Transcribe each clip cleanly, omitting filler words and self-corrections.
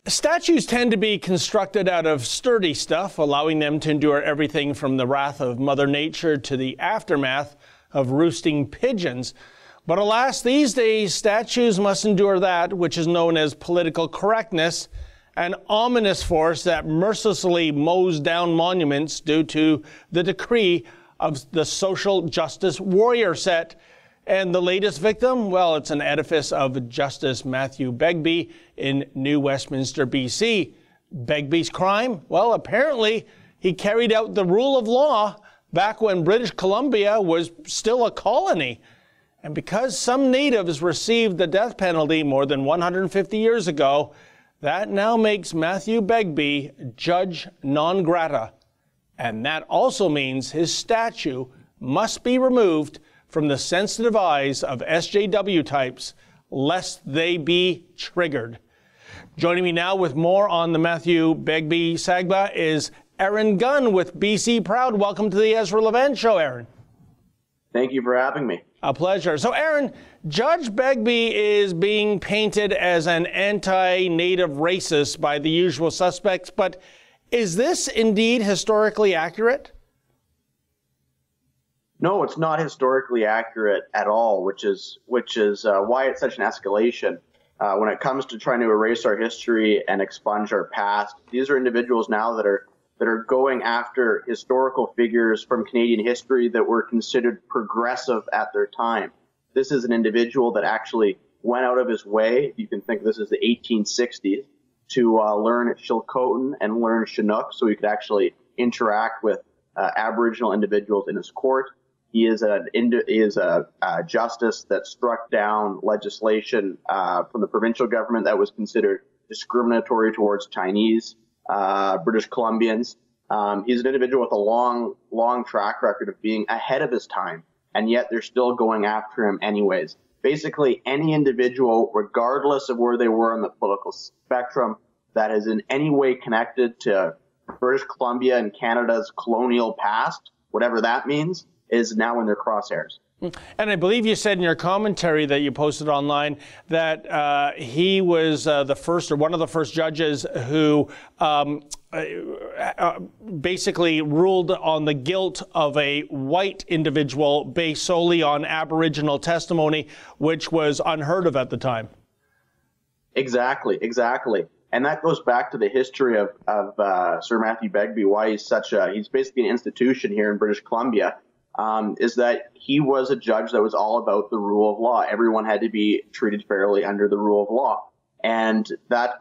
Statues tend to be constructed out of sturdy stuff, allowing them to endure everything from the wrath of Mother Nature to the aftermath of roosting pigeons. But alas, these days, statues must endure that which is known as political correctness, an ominous force that mercilessly mows down monuments due to the decree of the social justice warrior set. And the latest victim, well, it's an edifice of Justice Matthew Begbie in New Westminster, BC. Begbie's crime? Well, apparently he carried out the rule of law back when British Columbia was still a colony. And because some natives received the death penalty more than 150 years ago, that now makes Matthew Begbie judge non grata. And that also means his statue must be removed from the sensitive eyes of SJW types, lest they be triggered. Joining me now with more on the Matthew Begbie saga is Aaron Gunn with BC Proud. Welcome to the Ezra Levant Show, Aaron. Thank you for having me. A pleasure. So, Aaron, Judge Begbie is being painted as an anti-native racist by the usual suspects, but is this indeed historically accurate? No, it's not historically accurate at all, which is why it's such an escalation. When it comes to trying to erase our history and expunge our past, these are individuals now that are going after historical figures from Canadian history that were considered progressive at their time. This is an individual that actually went out of his way, you can think this is the 1860s, to learn Tsilhqot'in and learn Chinook so he could actually interact with Aboriginal individuals in his court. He is a justice that struck down legislation from the provincial government that was considered discriminatory towards Chinese, British Columbians. He's an individual with a long track record of being ahead of his time, and yet they're still going after him anyways. Basically, any individual, regardless of where they were on the political spectrum, that is in any way connected to British Columbia and Canada's colonial past, whatever that means, is now in their crosshairs. And I believe you said in your commentary that you posted online that he was the first or one of the first judges who basically ruled on the guilt of a white individual based solely on Aboriginal testimony, which was unheard of at the time. Exactly. And that goes back to the history of Sir Matthew Begbie, why he's basically an institution here in British Columbia. Is that he was a judge that was all about the rule of law. Everyone had to be treated fairly under the rule of law. And that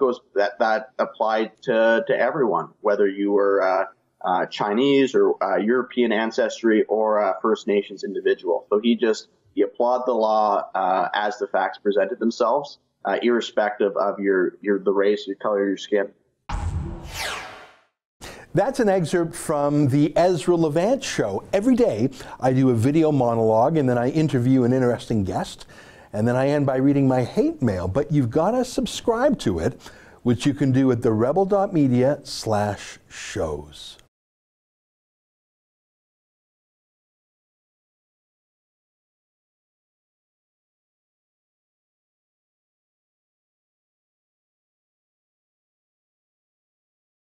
applied to everyone, whether you were Chinese or European ancestry or a First Nations individual. So he applied the law as the facts presented themselves, irrespective of the race, your color, your skin. That's an excerpt from the Ezra Levant Show. Every day I do a video monologue and then I interview an interesting guest and then I end by reading my hate mail. But you've got to subscribe to it, which you can do at therebel.media/shows.